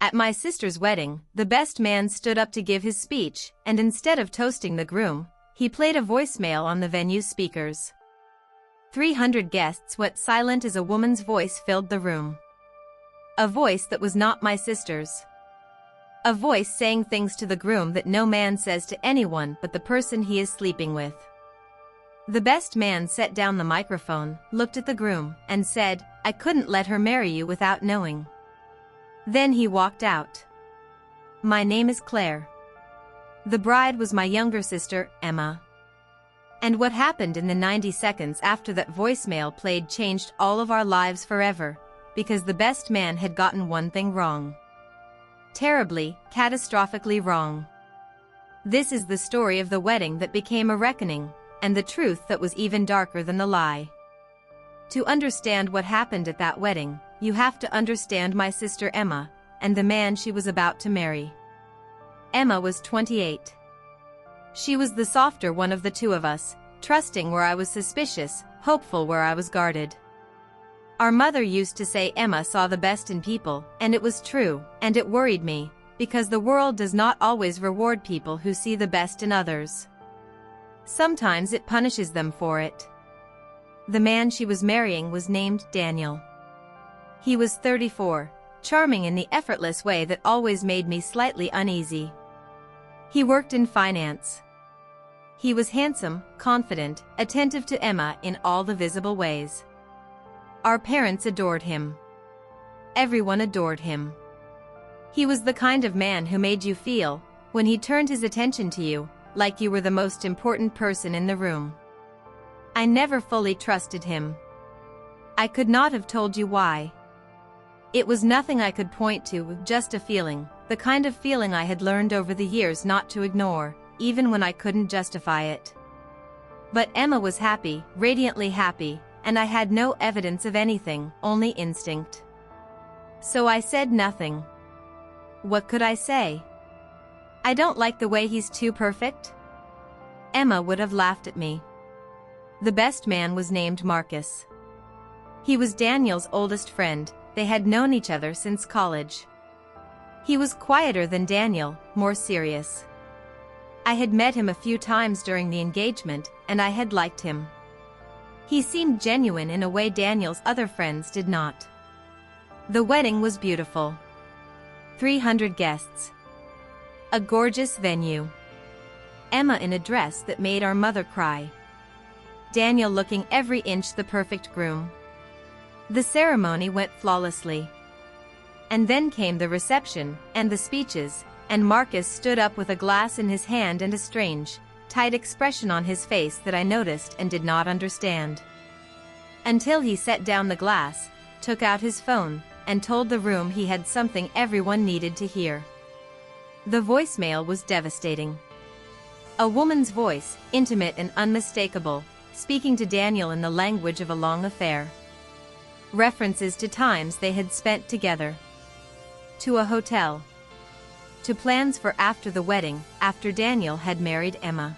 At my sister's wedding, the best man stood up to give his speech, and instead of toasting the groom, he played a voicemail on the venue's speakers. 300 guests went silent as a woman's voice filled the room. A voice that was not my sister's. A voice saying things to the groom that no man says to anyone but the person he is sleeping with. The best man set down the microphone, looked at the groom, and said, "I couldn't let her marry you without knowing." Then he walked out. My name is Claire. The bride was my younger sister, Emma. And what happened in the 90 seconds after that voicemail played changed all of our lives forever, because the best man had gotten one thing wrong. Terribly, catastrophically wrong. This is the story of the wedding that became a reckoning, and the truth that was even darker than the lie. To understand what happened at that wedding, you have to understand my sister Emma, and the man she was about to marry. Emma was 28. She was the softer one of the two of us, trusting where I was suspicious, hopeful where I was guarded. Our mother used to say Emma saw the best in people, and it was true, and it worried me, because the world does not always reward people who see the best in others. Sometimes it punishes them for it. The man she was marrying was named Daniel. He was 34, charming in the effortless way that always made me slightly uneasy. He worked in finance. He was handsome, confident, attentive to Emma in all the visible ways. Our parents adored him. Everyone adored him. He was the kind of man who made you feel, when he turned his attention to you, like you were the most important person in the room. I never fully trusted him. I could not have told you why. It was nothing I could point to, just a feeling, the kind of feeling I had learned over the years not to ignore, even when I couldn't justify it. But Emma was happy, radiantly happy, and I had no evidence of anything, only instinct. So I said nothing. What could I say? I don't like the way he's too perfect? Emma would have laughed at me. The best man was named Marcus. He was Daniel's oldest friend. They had known each other since college. He was quieter than Daniel, more serious. I had met him a few times during the engagement, and I had liked him. He seemed genuine in a way Daniel's other friends did not. The wedding was beautiful. 300 guests. A gorgeous venue. Emma in a dress that made our mother cry. Daniel looking every inch the perfect groom. The ceremony went flawlessly. And then came the reception, and the speeches, and Marcus stood up with a glass in his hand and a strange, tight expression on his face that I noticed and did not understand. Until he set down the glass, took out his phone, and told the room he had something everyone needed to hear. The voicemail was devastating. A woman's voice, intimate and unmistakable, speaking to Daniel in the language of a long affair. References to times they had spent together. To a hotel. To plans for after the wedding, after Daniel had married Emma.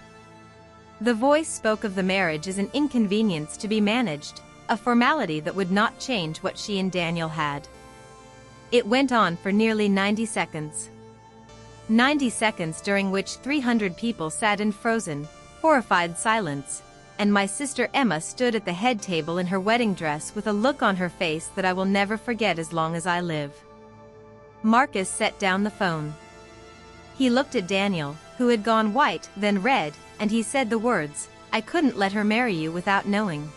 The voice spoke of the marriage as an inconvenience to be managed, a formality that would not change what she and Daniel had. It went on for nearly 90 seconds. 90 seconds during which 300 people sat in frozen, horrified silence, and my sister Emma stood at the head table in her wedding dress with a look on her face that I will never forget as long as I live. Marcus set down the phone. He looked at Daniel, who had gone white, then red, and he said the words, "I couldn't let her marry you without knowing."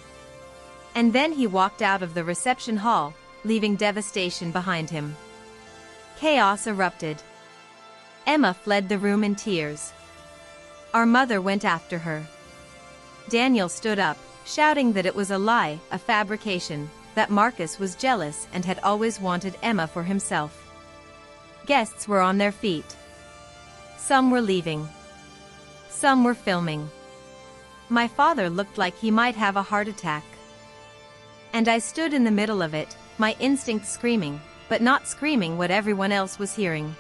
And then he walked out of the reception hall, leaving devastation behind him. Chaos erupted. Emma fled the room in tears. Our mother went after her. Daniel stood up, shouting that it was a lie, a fabrication, that Marcus was jealous and had always wanted Emma for himself. Guests were on their feet. Some were leaving. Some were filming. My father looked like he might have a heart attack. And I stood in the middle of it, my instinct screaming, but not screaming what everyone else was hearing.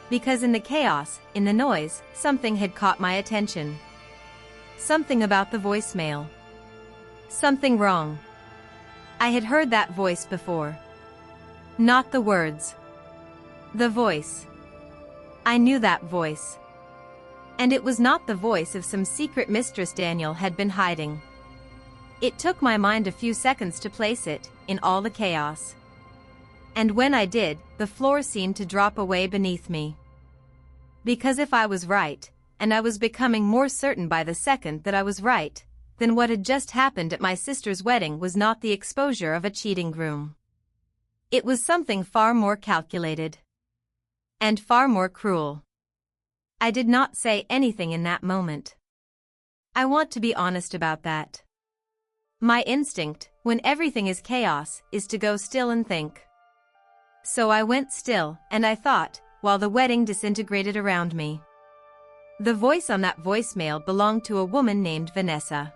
Because in the chaos, in the noise, something had caught my attention. Something about the voicemail. Something wrong. I had heard that voice before. Not the words. The voice. I knew that voice. And it was not the voice of some secret mistress Daniel had been hiding. It took my mind a few seconds to place it, in all the chaos. And when I did, the floor seemed to drop away beneath me. Because if I was right, and I was becoming more certain by the second that I was right, then what had just happened at my sister's wedding was not the exposure of a cheating groom. It was something far more calculated. And far more cruel. I did not say anything in that moment. I want to be honest about that. My instinct, when everything is chaos, is to go still and think. So I went still, and I thought, while the wedding disintegrated around me. The voice on that voicemail belonged to a woman named Vanessa.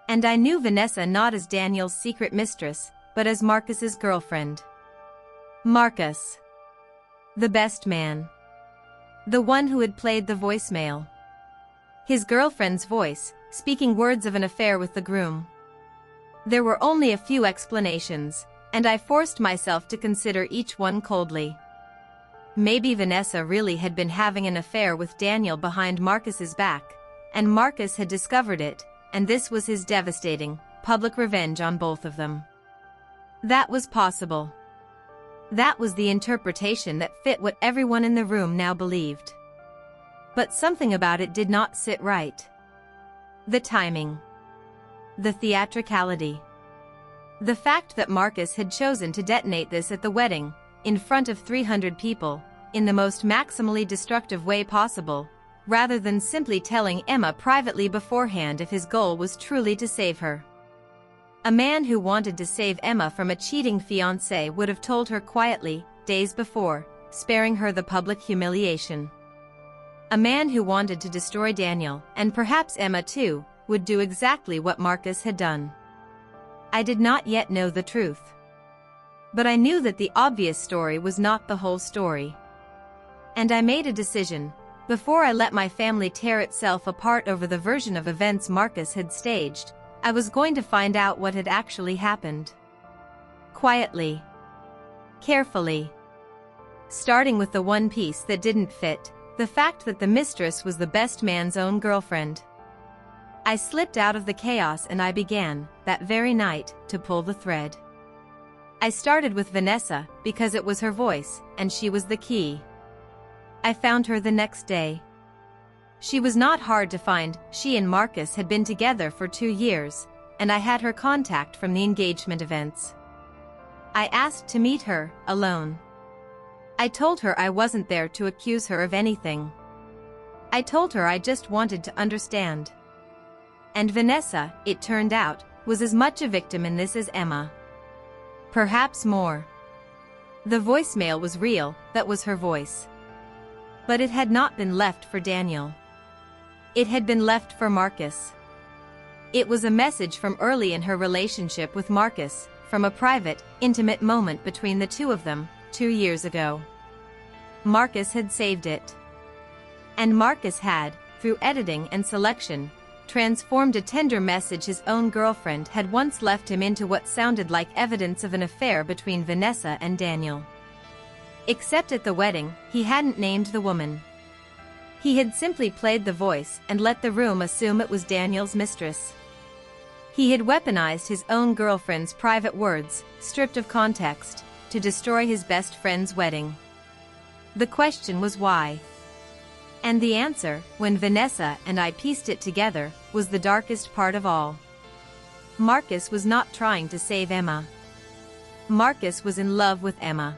And I knew Vanessa not as Daniel's secret mistress, but as Marcus's girlfriend. Marcus. The best man. The one who had played the voicemail. His girlfriend's voice, speaking words of an affair with the groom. There were only a few explanations, and I forced myself to consider each one coldly. Maybe Vanessa really had been having an affair with Daniel behind Marcus's back, and Marcus had discovered it, and this was his devastating, public revenge on both of them. That was possible. That was the interpretation that fit what everyone in the room now believed. But something about it did not sit right. The timing. The theatricality. The fact that Marcus had chosen to detonate this at the wedding, in front of 300 people, in the most maximally destructive way possible, rather than simply telling Emma privately beforehand if his goal was truly to save her. A man who wanted to save Emma from a cheating fiancé would have told her quietly, days before, sparing her the public humiliation. A man who wanted to destroy Daniel, and perhaps Emma too, would do exactly what Marcus had done. I did not yet know the truth. But I knew that the obvious story was not the whole story. And I made a decision, before I let my family tear itself apart over the version of events Marcus had staged, I was going to find out what had actually happened. Quietly. Carefully. Starting with the one piece that didn't fit, the fact that the mistress was the best man's own girlfriend. I slipped out of the chaos and I began, that very night, to pull the thread. I started with Vanessa, because it was her voice, and she was the key. I found her the next day. She was not hard to find, she and Marcus had been together for 2 years, and I had her contact from the engagement events. I asked to meet her, alone. I told her I wasn't there to accuse her of anything. I told her I just wanted to understand. And Vanessa, it turned out, was as much a victim in this as Emma. Perhaps more. The voicemail was real, that was her voice. But it had not been left for Daniel. It had been left for Marcus. It was a message from early in her relationship with Marcus, from a private, intimate moment between the two of them, 2 years ago. Marcus had saved it. And Marcus had, through editing and selection, transformed a tender message his own girlfriend had once left him into what sounded like evidence of an affair between Vanessa and Daniel. Except at the wedding, he hadn't named the woman. He had simply played the voice and let the room assume it was Daniel's mistress. He had weaponized his own girlfriend's private words, stripped of context, to destroy his best friend's wedding. The question was why? And the answer, when Vanessa and I pieced it together, was the darkest part of all. Marcus was not trying to save Emma. Marcus was in love with Emma.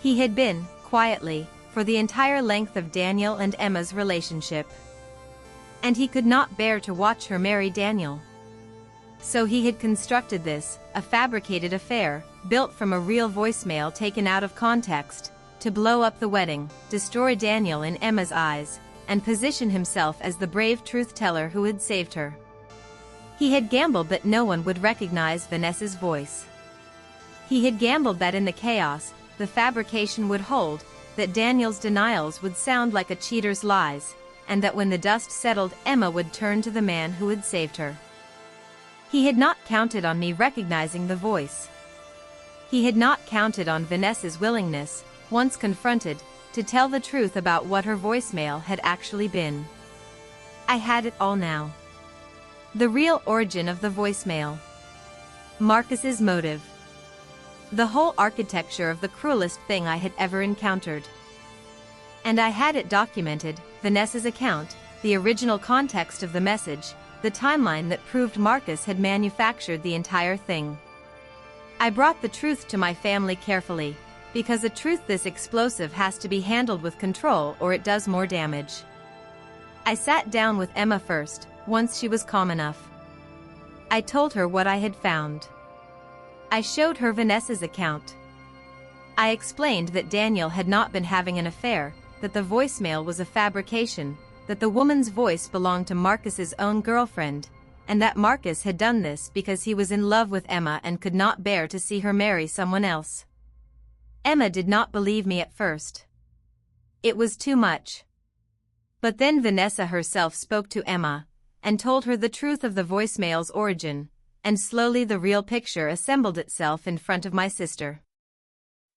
He had been, quietly, for the entire length of Daniel and Emma's relationship. And he could not bear to watch her marry Daniel. So he had constructed this, a fabricated affair, built from a real voicemail taken out of context, to blow up the wedding, destroy Daniel in Emma's eyes, and position himself as the brave truth-teller who had saved her. He had gambled that no one would recognize Vanessa's voice. He had gambled that in the chaos, the fabrication would hold, that Daniel's denials would sound like a cheater's lies, and that when the dust settled, Emma would turn to the man who had saved her. He had not counted on me recognizing the voice. He had not counted on Vanessa's willingness, once confronted, to tell the truth about what her voicemail had actually been. I had it all now. The real origin of the voicemail. Marcus's motive. The whole architecture of the cruelest thing I had ever encountered. And I had it documented, Vanessa's account, the original context of the message, the timeline that proved Marcus had manufactured the entire thing. I brought the truth to my family carefully, because a truth this explosive has to be handled with control or it does more damage. I sat down with Emma first, once she was calm enough. I told her what I had found. I showed her Vanessa's account. I explained that Daniel had not been having an affair, that the voicemail was a fabrication, that the woman's voice belonged to Marcus's own girlfriend, and that Marcus had done this because he was in love with Emma and could not bear to see her marry someone else. Emma did not believe me at first. It was too much. But then Vanessa herself spoke to Emma, and told her the truth of the voicemail's origin, and slowly the real picture assembled itself in front of my sister.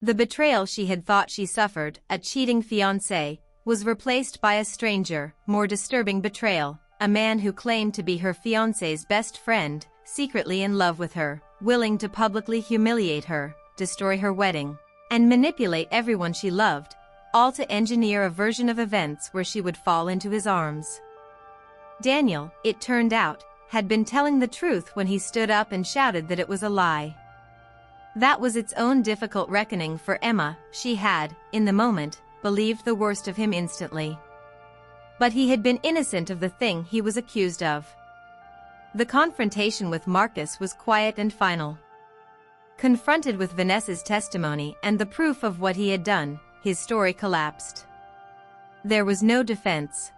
The betrayal she had thought she suffered, a cheating fiancé, was replaced by a stranger, more disturbing betrayal, a man who claimed to be her fiancé's best friend, secretly in love with her, willing to publicly humiliate her, destroy her wedding, and manipulate everyone she loved, all to engineer a version of events where she would fall into his arms. Daniel, it turned out, had been telling the truth when he stood up and shouted that it was a lie. That was its own difficult reckoning for Emma. She had, in the moment, believed the worst of him instantly. But he had been innocent of the thing he was accused of. The confrontation with Marcus was quiet and final. Confronted with Vanessa's testimony and the proof of what he had done, his story collapsed. There was no defense.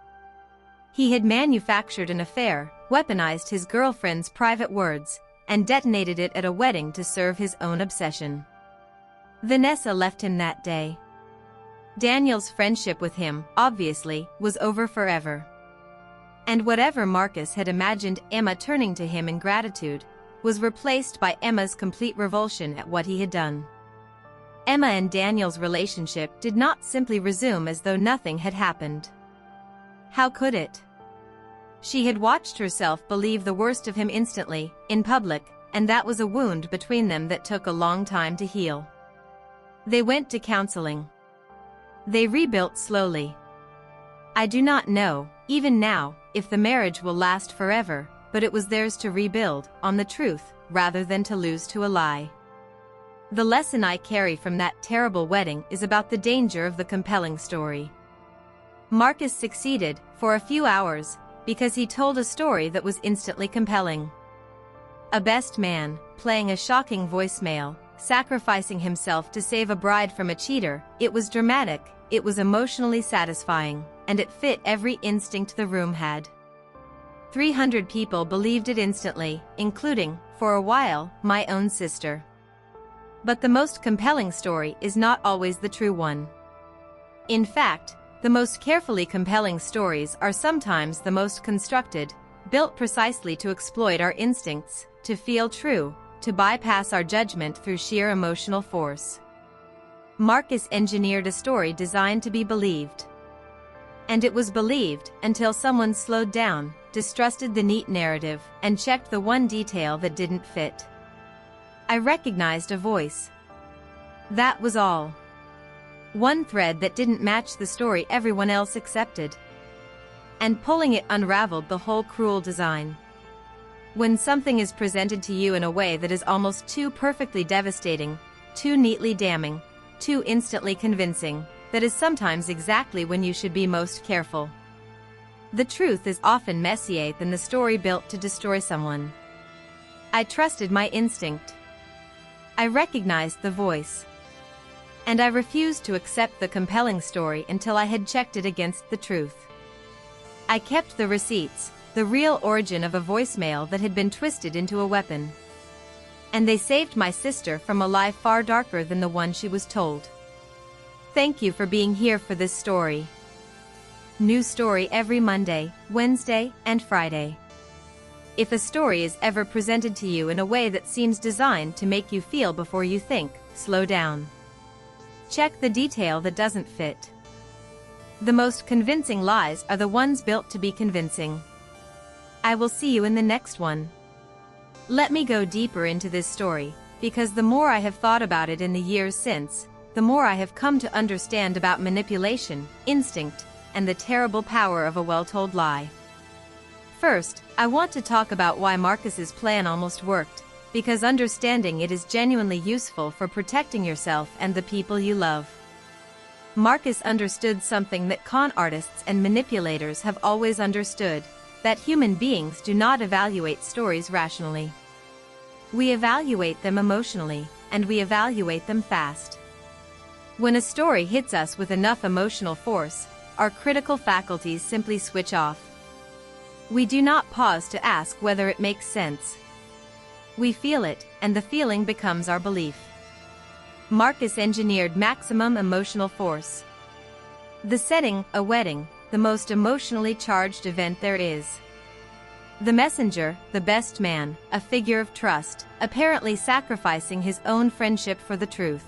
He had manufactured an affair, weaponized his girlfriend's private words, and detonated it at a wedding to serve his own obsession. Vanessa left him that day. Daniel's friendship with him, obviously, was over forever. And whatever Marcus had imagined Emma turning to him in gratitude, was replaced by Emma's complete revulsion at what he had done. Emma and Daniel's relationship did not simply resume as though nothing had happened. How could it? She had watched herself believe the worst of him instantly, in public, and that was a wound between them that took a long time to heal. They went to counseling. They rebuilt slowly. I do not know, even now, if the marriage will last forever, but it was theirs to rebuild, on the truth, rather than to lose to a lie. The lesson I carry from that terrible wedding is about the danger of the compelling story. Marcus succeeded, for a few hours, because he told a story that was instantly compelling. A best man, playing a shocking voicemail, sacrificing himself to save a bride from a cheater. It was dramatic, it was emotionally satisfying, and it fit every instinct the room had. 300 people believed it instantly, including, for a while, my own sister. But the most compelling story is not always the true one. In fact, the most carefully compelling stories are sometimes the most constructed, built precisely to exploit our instincts, to feel true, to bypass our judgment through sheer emotional force. Marcus engineered a story designed to be believed. And it was believed until someone slowed down, distrusted the neat narrative, and checked the one detail that didn't fit. I recognized a voice. That was all. One thread that didn't match the story everyone else accepted. And pulling it unraveled the whole cruel design. When something is presented to you in a way that is almost too perfectly devastating, too neatly damning, too instantly convincing, that is sometimes exactly when you should be most careful. The truth is often messier than the story built to destroy someone. I trusted my instinct. I recognized the voice. And I refused to accept the compelling story until I had checked it against the truth. I kept the receipts, the real origin of a voicemail that had been twisted into a weapon. And they saved my sister from a lie far darker than the one she was told. Thank you for being here for this story. New story every Monday, Wednesday, and Friday. If a story is ever presented to you in a way that seems designed to make you feel before you think, slow down. Check the detail that doesn't fit. The most convincing lies are the ones built to be convincing. I will see you in the next one. Let me go deeper into this story, because the more I have thought about it in the years since, the more I have come to understand about manipulation, instinct, and the terrible power of a well-told lie. First, I want to talk about why Marcus's plan almost worked, because understanding it is genuinely useful for protecting yourself and the people you love. Marcus understood something that con artists and manipulators have always understood, that human beings do not evaluate stories rationally. We evaluate them emotionally, and we evaluate them fast. When a story hits us with enough emotional force, our critical faculties simply switch off. We do not pause to ask whether it makes sense. We feel it, and the feeling becomes our belief. Marcus engineered maximum emotional force. The setting, a wedding, the most emotionally charged event there is. The messenger, the best man, a figure of trust, apparently sacrificing his own friendship for the truth.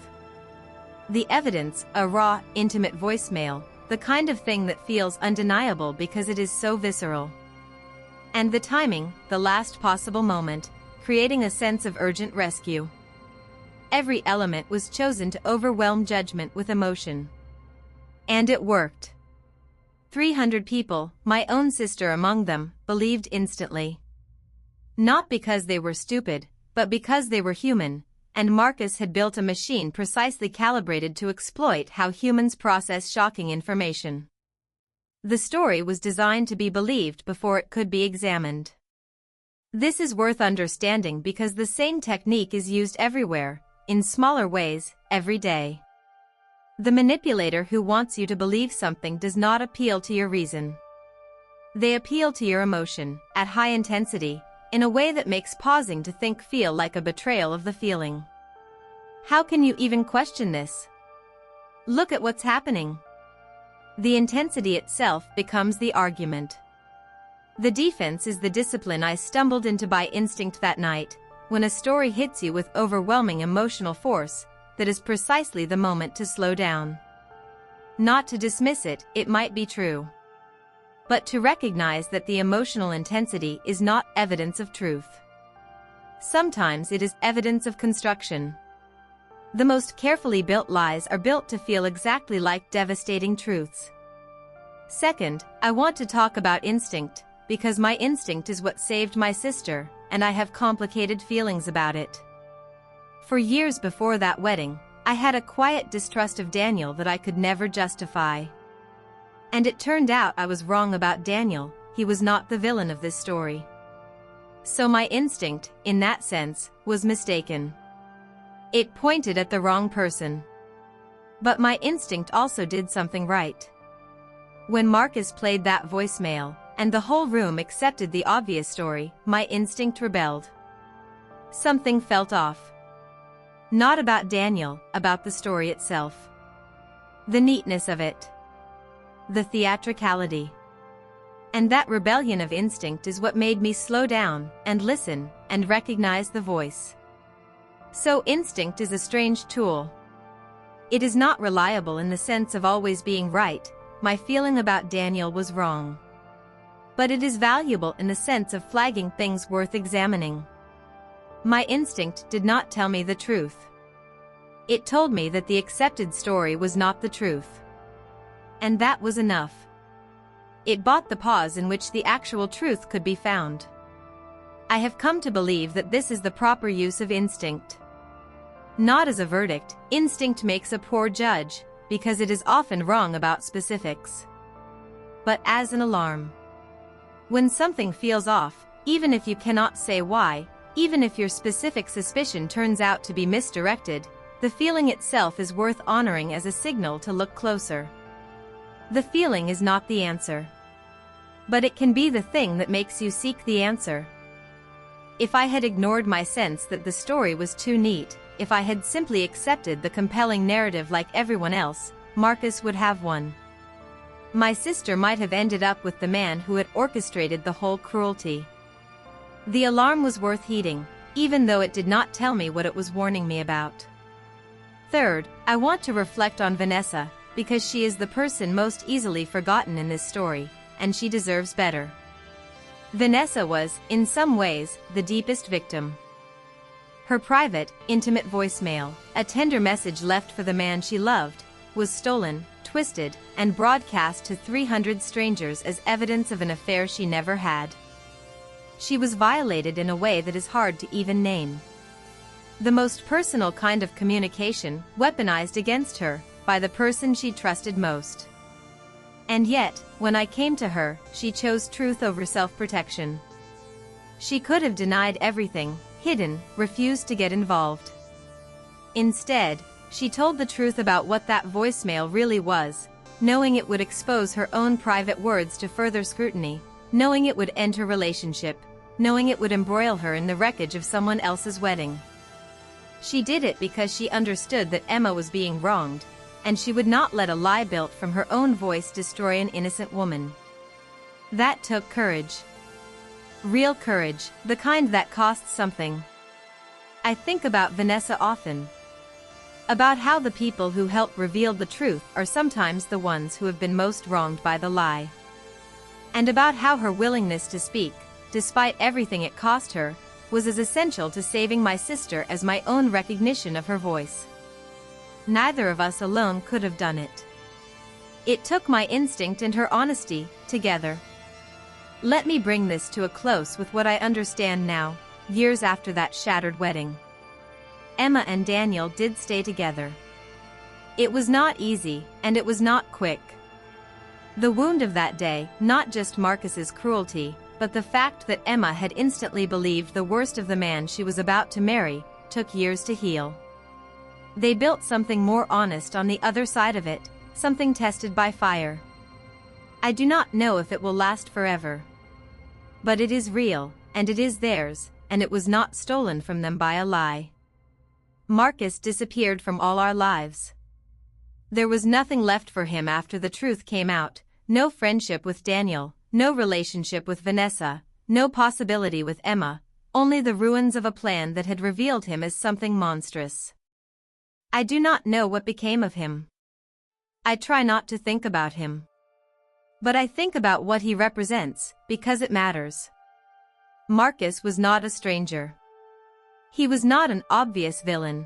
The evidence, a raw, intimate voicemail, the kind of thing that feels undeniable because it is so visceral. And the timing, the last possible moment, creating a sense of urgent rescue. Every element was chosen to overwhelm judgment with emotion. And it worked. 300 people, my own sister among them, believed instantly. Not because they were stupid, but because they were human, and Marcus had built a machine precisely calibrated to exploit how humans process shocking information. The story was designed to be believed before it could be examined. This is worth understanding because the same technique is used everywhere, in smaller ways, every day. The manipulator who wants you to believe something does not appeal to your reason. They appeal to your emotion, at high intensity, in a way that makes pausing to think feel like a betrayal of the feeling. How can you even question this? Look at what's happening. The intensity itself becomes the argument. The defense is the discipline I stumbled into by instinct that night, when a story hits you with overwhelming emotional force, that is precisely the moment to slow down. Not to dismiss it, it might be true. But to recognize that the emotional intensity is not evidence of truth. Sometimes it is evidence of construction. The most carefully built lies are built to feel exactly like devastating truths. Second, I want to talk about instinct, because my instinct is what saved my sister, and I have complicated feelings about it. For years before that wedding, I had a quiet distrust of Daniel that I could never justify. And it turned out I was wrong about Daniel, he was not the villain of this story. So my instinct, in that sense, was mistaken. It pointed at the wrong person. But my instinct also did something right. When Marcus played that voicemail, and the whole room accepted the obvious story, my instinct rebelled. Something felt off. Not about Daniel, about the story itself. The neatness of it. The theatricality. And that rebellion of instinct is what made me slow down, and listen, and recognize the voice. So instinct is a strange tool. It is not reliable in the sense of always being right. My feeling about Daniel was wrong. But it is valuable in the sense of flagging things worth examining. My instinct did not tell me the truth. It told me that the accepted story was not the truth. And that was enough. It bought the pause in which the actual truth could be found. I have come to believe that this is the proper use of instinct. Not as a verdict, instinct makes a poor judge, because it is often wrong about specifics. But as an alarm. When something feels off, even if you cannot say why, even if your specific suspicion turns out to be misdirected, the feeling itself is worth honoring as a signal to look closer. The feeling is not the answer. But it can be the thing that makes you seek the answer. If I had ignored my sense that the story was too neat, if I had simply accepted the compelling narrative like everyone else, Marcus would have won. My sister might have ended up with the man who had orchestrated the whole cruelty. The alarm was worth heeding, even though it did not tell me what it was warning me about. Third, I want to reflect on Vanessa, because she is the person most easily forgotten in this story, and she deserves better. Vanessa was, in some ways, the deepest victim. Her private, intimate voicemail, a tender message left for the man she loved, was stolen, twisted, and broadcast to 300 strangers as evidence of an affair she never had. She was violated in a way that is hard to even name. The most personal kind of communication, weaponized against her, by the person she trusted most. And yet, when I came to her, she chose truth over self-protection. She could have denied everything, hidden, refused to get involved. Instead, she told the truth about what that voicemail really was, knowing it would expose her own private words to further scrutiny, knowing it would end her relationship, knowing it would embroil her in the wreckage of someone else's wedding. She did it because she understood that Emma was being wronged, and she would not let a lie built from her own voice destroy an innocent woman. That took courage. Real courage, the kind that costs something. I think about Vanessa often. About how the people who help reveal the truth are sometimes the ones who have been most wronged by the lie. And about how her willingness to speak, despite everything it cost her, was as essential to saving my sister as my own recognition of her voice. Neither of us alone could have done it. It took my instinct and her honesty, together. Let me bring this to a close with what I understand now, years after that shattered wedding. Emma and Daniel did stay together. It was not easy, and it was not quick. The wound of that day, not just Marcus's cruelty, but the fact that Emma had instantly believed the worst of the man she was about to marry, took years to heal. They built something more honest on the other side of it, something tested by fire. I do not know if it will last forever. But it is real, and it is theirs, and it was not stolen from them by a lie. Marcus disappeared from all our lives. There was nothing left for him after the truth came out, no friendship with Daniel, no relationship with Vanessa, no possibility with Emma, only the ruins of a plan that had revealed him as something monstrous. I do not know what became of him. I try not to think about him. But I think about what he represents, because it matters. Marcus was not a stranger. He was not an obvious villain.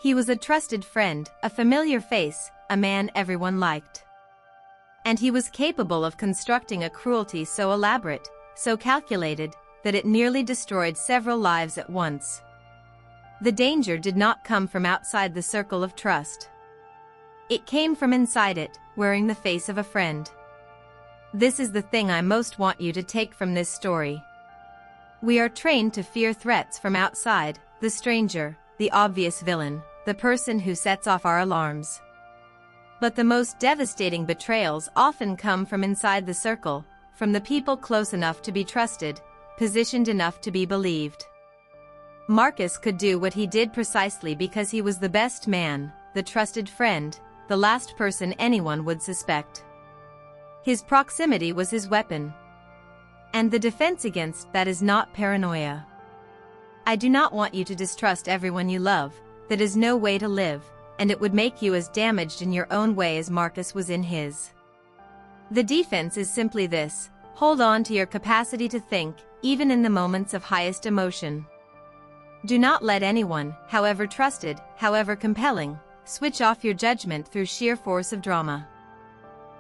He was a trusted friend, a familiar face, a man everyone liked. And he was capable of constructing a cruelty so elaborate, so calculated, that it nearly destroyed several lives at once. The danger did not come from outside the circle of trust. It came from inside it, wearing the face of a friend. This is the thing I most want you to take from this story. We are trained to fear threats from outside, the stranger, the obvious villain, the person who sets off our alarms. But the most devastating betrayals often come from inside the circle, from the people close enough to be trusted, positioned enough to be believed. Marcus could do what he did precisely because he was the best man, the trusted friend, the last person anyone would suspect. His proximity was his weapon. And the defense against that is not paranoia. I do not want you to distrust everyone you love, that is no way to live, and it would make you as damaged in your own way as Marcus was in his. The defense is simply this: hold on to your capacity to think, even in the moments of highest emotion. Do not let anyone, however trusted, however compelling, switch off your judgment through sheer force of drama.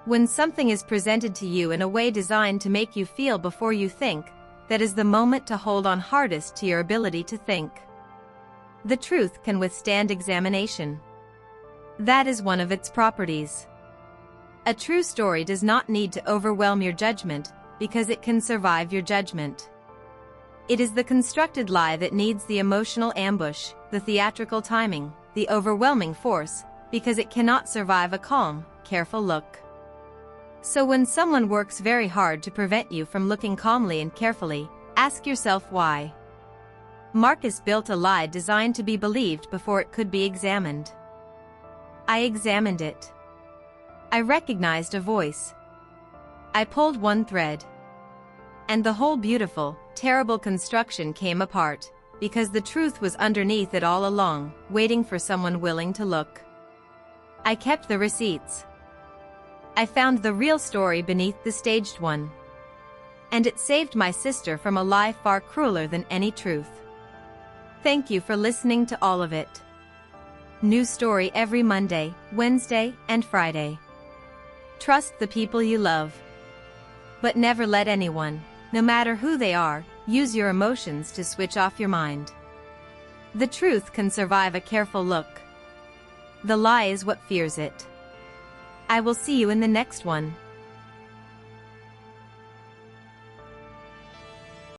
When something is presented to you in a way designed to make you feel before you think, that is the moment to hold on hardest to your ability to think. The truth can withstand examination. That is one of its properties. A true story does not need to overwhelm your judgment, because it can survive your judgment. It is the constructed lie that needs the emotional ambush, the theatrical timing, the overwhelming force, because it cannot survive a calm, careful look. So when someone works very hard to prevent you from looking calmly and carefully, ask yourself why. Marcus built a lie designed to be believed before it could be examined. I examined it. I recognized a voice. I pulled one thread. And the whole beautiful, terrible construction came apart, because the truth was underneath it all along, waiting for someone willing to look. I kept the receipts. I found the real story beneath the staged one. And it saved my sister from a lie far crueler than any truth. Thank you for listening to all of it. New story every Monday, Wednesday, and Friday. Trust the people you love. But never let anyone, no matter who they are, use your emotions to switch off your mind. The truth can survive a careful look. The lie is what fears it. I will see you in the next one.